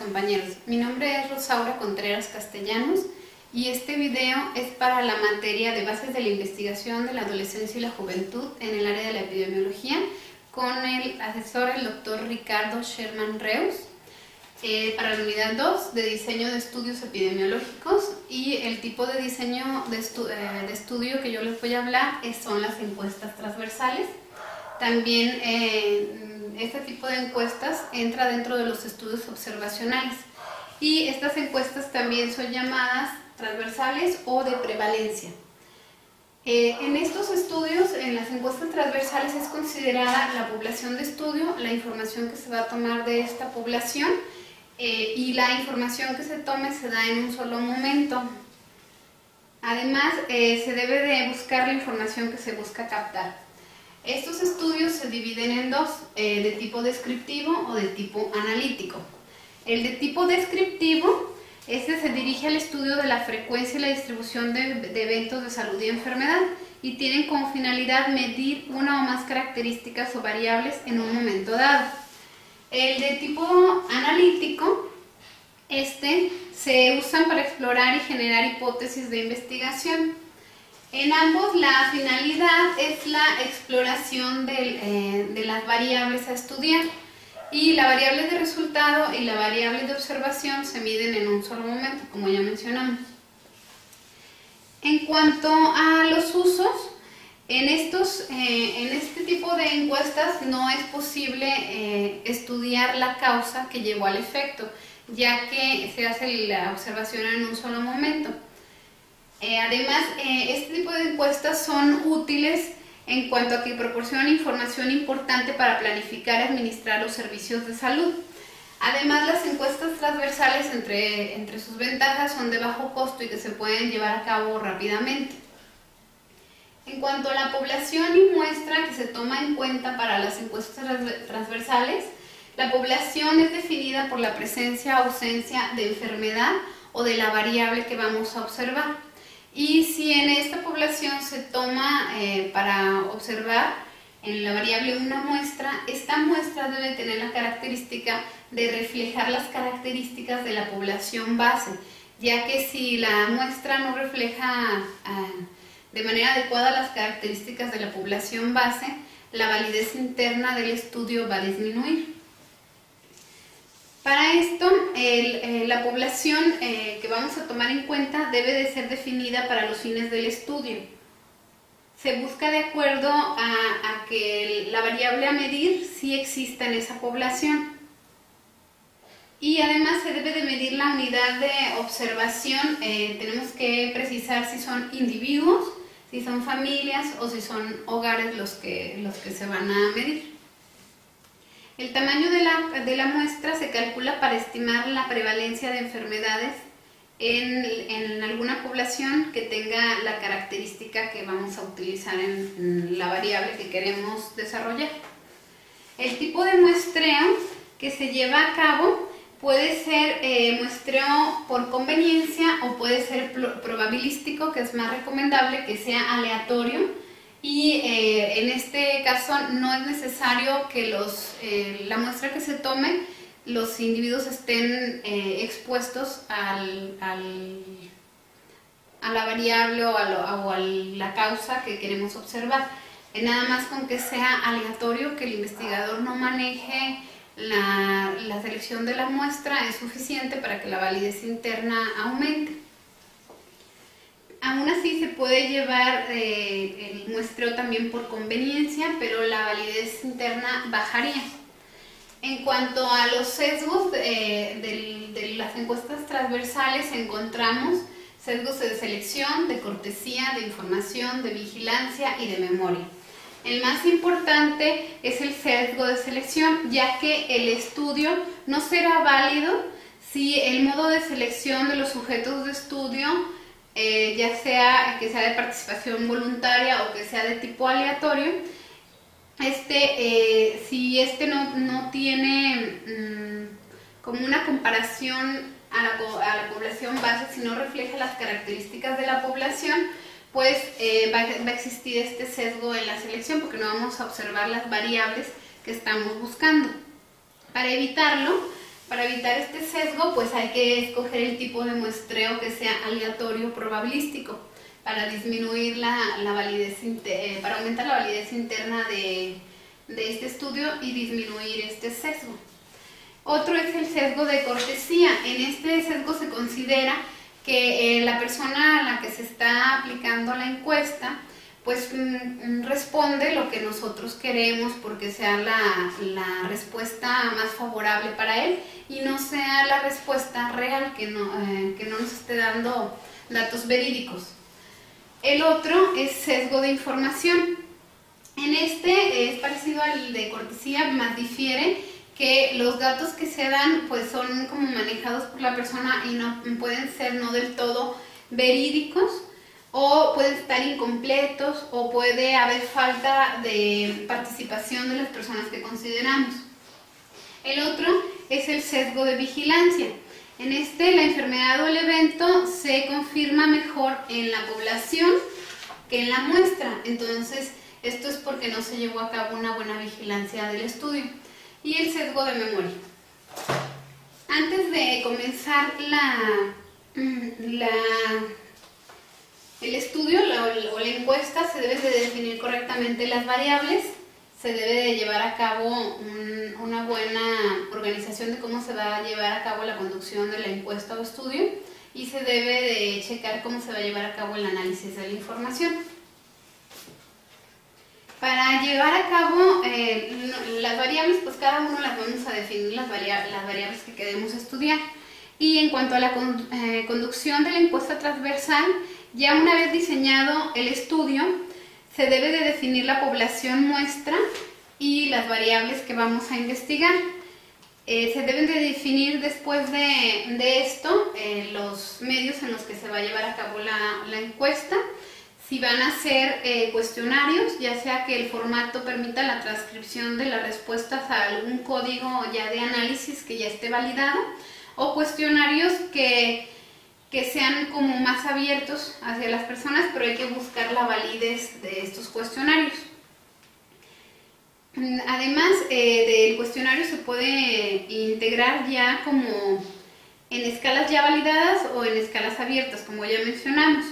compañeros, mi nombre es Rosaura Contreras Castellanos y este video es para la materia de bases de la investigación de la adolescencia y la juventud en el área de la epidemiología con el asesor, el doctor Ricardo Sherman Reus, para la unidad 2 de diseño de estudios epidemiológicos, y el tipo de diseño de estudio que yo les voy a hablar son las encuestas transversales. También este tipo de encuestas entra dentro de los estudios observacionales, y estas encuestas también son llamadas transversales o de prevalencia. En estos estudios, en las encuestas transversales, es considerada la población de estudio, la información que se va a tomar de esta población, y la información que se tome se da en un solo momento. Además, se debe de buscar la información que se busca captar. Estos estudios se dividen en dos, de tipo descriptivo o de tipo analítico. El de tipo descriptivo, se dirige al estudio de la frecuencia y la distribución de eventos de salud y enfermedad, y tienen como finalidad medir una o más características o variables en un momento dado. El de tipo analítico, se usan para explorar y generar hipótesis de investigación. En ambos la finalidad es la exploración de las variables a estudiar, y la variable de resultado y la variable de observación se miden en un solo momento, como ya mencionamos. En cuanto a los usos, en este tipo de encuestas no es posible estudiar la causa que llevó al efecto, ya que se hace la observación en un solo momento. Además, este tipo de encuestas son útiles en cuanto a que proporcionan información importante para planificar y administrar los servicios de salud. Además, las encuestas transversales, entre sus ventajas, son de bajo costo y que se pueden llevar a cabo rápidamente. En cuanto a la población y muestra que se toma en cuenta para las encuestas transversales, la población es definida por la presencia o ausencia de enfermedad o de la variable que vamos a observar. Y si en esta población se toma para observar en la variable una muestra, esta muestra debe tener la característica de reflejar las características de la población base, ya que si la muestra no refleja de manera adecuada las características de la población base, la validez interna del estudio va a disminuir. Para esto, la población que vamos a tomar en cuenta debe de ser definida para los fines del estudio. Se busca de acuerdo a que la variable a medir sí exista en esa población. Y además se debe de medir la unidad de observación. Tenemos que precisar si son individuos, si son familias o si son hogares los que se van a medir. El tamaño de la muestra se calcula para estimar la prevalencia de enfermedades en alguna población que tenga la característica que vamos a utilizar en la variable que queremos desarrollar. El tipo de muestreo que se lleva a cabo puede ser muestreo por conveniencia o puede ser probabilístico, que es más recomendable que sea aleatorio. Y en este caso no es necesario que la muestra que se tome, los individuos estén expuestos a la variable o a la causa que queremos observar. Nada más con que sea aleatorio, que el investigador no maneje la selección de la muestra, es suficiente para que la validez interna aumente. Aún así se puede llevar el muestreo también por conveniencia, pero la validez interna bajaría. En cuanto a los sesgos de las encuestas transversales, encontramos sesgos de selección, de cortesía, de información, de vigilancia y de memoria. El más importante es el sesgo de selección, ya que el estudio no será válido si el modo de selección de los sujetos de estudio, ya sea que sea de participación voluntaria o que sea de tipo aleatorio, si no tiene como una comparación a la población base, si no refleja las características de la población, pues va a existir este sesgo en la selección, porque no vamos a observar las variables que estamos buscando. Para evitarlo, Para evitar este sesgo, pues hay que escoger el tipo de muestreo que sea aleatorio probabilístico para disminuir la validez, para aumentar la validez interna de este estudio y disminuir este sesgo. Otro es el sesgo de cortesía. En este sesgo se considera que la persona a la que se está aplicando la encuesta pues responde lo que nosotros queremos porque sea la respuesta más favorable para él y no sea la respuesta real, que no nos esté dando datos verídicos. El otro es sesgo de información. En este es parecido al de cortesía, más difiere que los datos que se dan pues son como manejados por la persona y no pueden ser no del todo verídicos, o pueden estar incompletos, o puede haber falta de participación de las personas que consideramos. El otro es el sesgo de vigilancia. En este, la enfermedad o el evento se confirma mejor en la población que en la muestra. Entonces, esto es porque no se llevó a cabo una buena vigilancia del estudio. Y el sesgo de memoria. Antes de comenzar el estudio o la encuesta, se deben de definir correctamente las variables, se debe de llevar a cabo una buena organización de cómo se va a llevar a cabo la conducción de la encuesta o estudio y se debe de checar cómo se va a llevar a cabo el análisis de la información. Para llevar a cabo las variables, pues cada uno las vamos a definir las variables que queremos estudiar. Y en cuanto a la conducción de la encuesta transversal, ya una vez diseñado el estudio, se debe de definir la población muestra y las variables que vamos a investigar. Se deben de definir después de esto los medios en los que se va a llevar a cabo la encuesta. Si van a ser cuestionarios, ya sea que el formato permita la transcripción de las respuestas a algún código ya de análisis que ya esté validado, o cuestionarios que sean como más abiertos hacia las personas, pero hay que buscar la validez de estos cuestionarios. Además del cuestionario se puede integrar ya como en escalas ya validadas o en escalas abiertas, como ya mencionamos.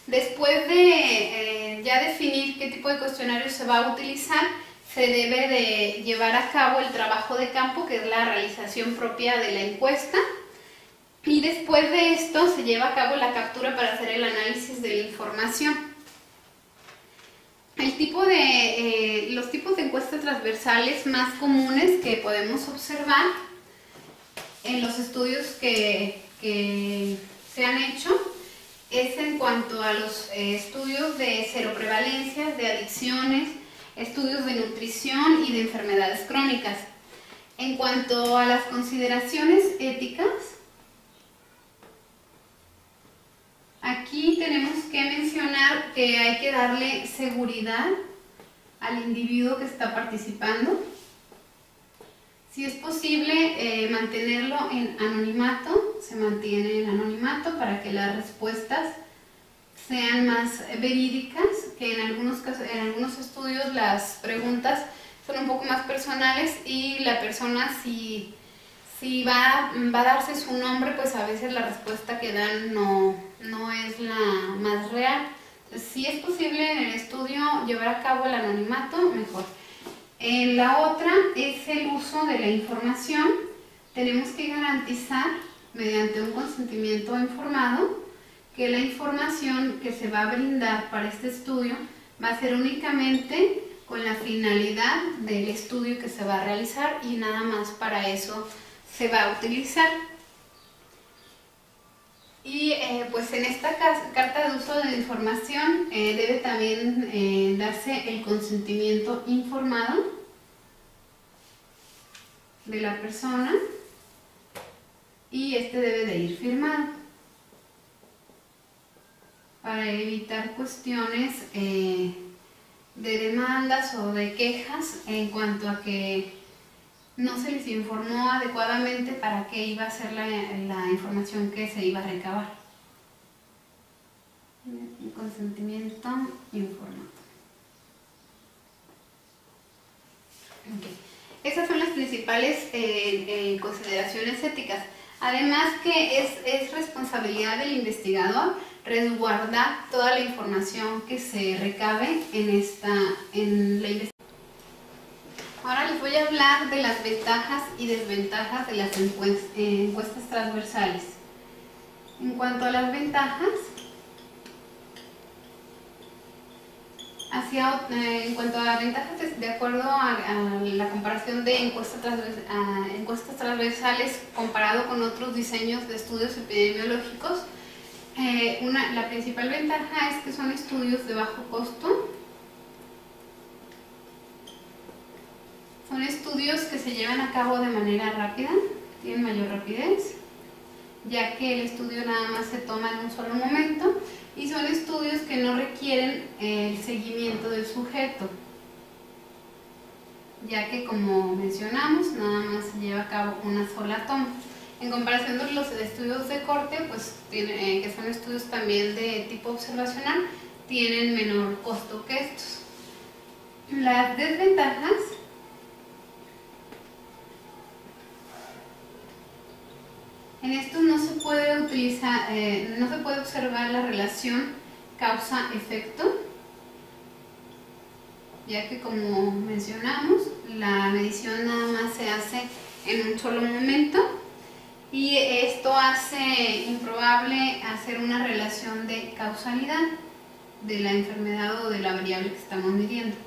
Después de ya definir qué tipo de cuestionario se va a utilizar, se debe de llevar a cabo el trabajo de campo, que es la realización propia de la encuesta. Y después de esto se lleva a cabo la captura para hacer el análisis de la información. Los tipos de encuestas transversales más comunes que podemos observar en los estudios que se han hecho es en cuanto a los estudios de seroprevalencias, de adicciones, estudios de nutrición y de enfermedades crónicas. En cuanto a las consideraciones éticas, aquí tenemos que mencionar que hay que darle seguridad al individuo que está participando. Si es posible mantenerlo en anonimato, se mantiene en anonimato para que las respuestas sean más verídicas, que en algunos casos, en algunos estudios las preguntas son un poco más personales y la persona si va a darse su nombre, pues a veces la respuesta que dan no es la más real. Entonces, si es posible en el estudio llevar a cabo el anonimato, mejor. La otra es el uso de la información. Tenemos que garantizar, mediante un consentimiento informado, que la información que se va a brindar para este estudio va a ser únicamente con la finalidad del estudio que se va a realizar y nada más para eso se va a utilizar. Y pues en esta carta de uso de la información debe también darse el consentimiento informado de la persona y este debe de ir firmado para evitar cuestiones de demandas o de quejas en cuanto a que no se les informó adecuadamente para qué iba a ser la información que se iba a recabar. Consentimiento informado. Okay. Esas son las principales consideraciones éticas. Además que es responsabilidad del investigador resguardar toda la información que se recabe en la investigación. Ahora les voy a hablar de las ventajas y desventajas de las encuestas transversales. En cuanto a las ventajas, en cuanto a ventajas, de acuerdo a la comparación de encuestas transversales comparado con otros diseños de estudios epidemiológicos, la principal ventaja es que son estudios de bajo costo, son estudios que se llevan a cabo de manera rápida, tienen mayor rapidez, ya que el estudio nada más se toma en un solo momento, y son estudios que no requieren el seguimiento del sujeto, ya que, como mencionamos, nada más se lleva a cabo una sola toma. En comparación con los estudios de corte, pues que son estudios también de tipo observacional, tienen menor costo que estos. Las desventajas: en estos no se puede observar la relación causa-efecto, ya que, como mencionamos, la medición nada más se hace en un solo momento, y esto hace improbable hacer una relación de causalidad de la enfermedad o de la variable que estamos midiendo.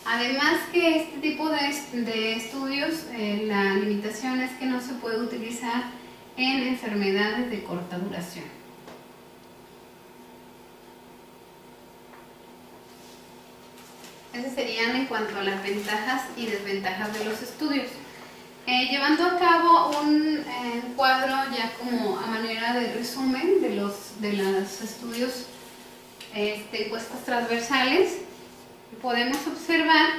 Además que este tipo de estudios, la limitación es que no se puede utilizar en enfermedades de corta duración. Esas serían en cuanto a las ventajas y desventajas de los estudios. Llevando a cabo un cuadro ya como a manera de resumen de los estudios encuestas transversales, podemos observar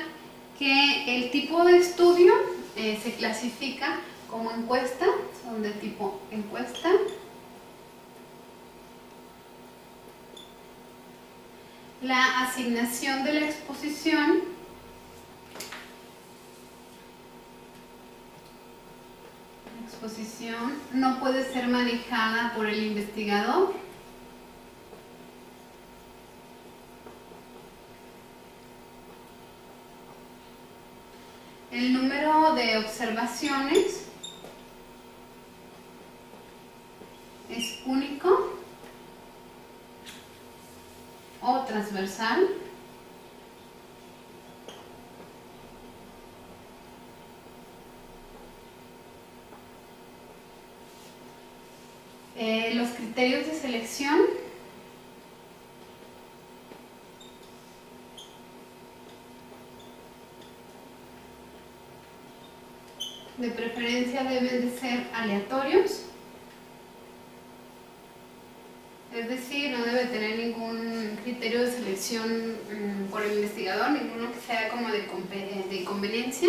que el tipo de estudio se clasifica como encuesta, son de tipo encuesta. La asignación de la exposición no puede ser manejada por el investigador. El número de observaciones es único o transversal. Los criterios de selección de preferencia deben de ser aleatorios, es decir, no debe tener ningún criterio de selección por el investigador, ninguno que sea como de conveniencia,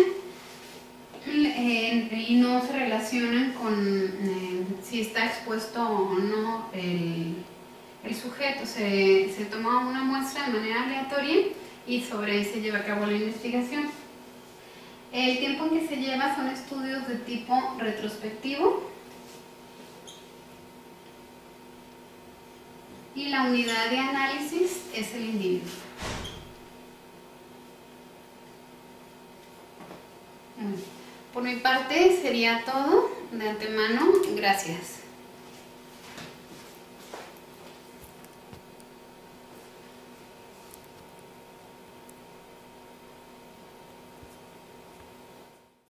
y no se relacionan con si está expuesto o no el sujeto. Se toma una muestra de manera aleatoria y sobre se lleva a cabo la investigación. El tiempo en que se lleva son estudios de tipo retrospectivo, y la unidad de análisis es el individuo. Por mi parte sería todo. De antemano, gracias.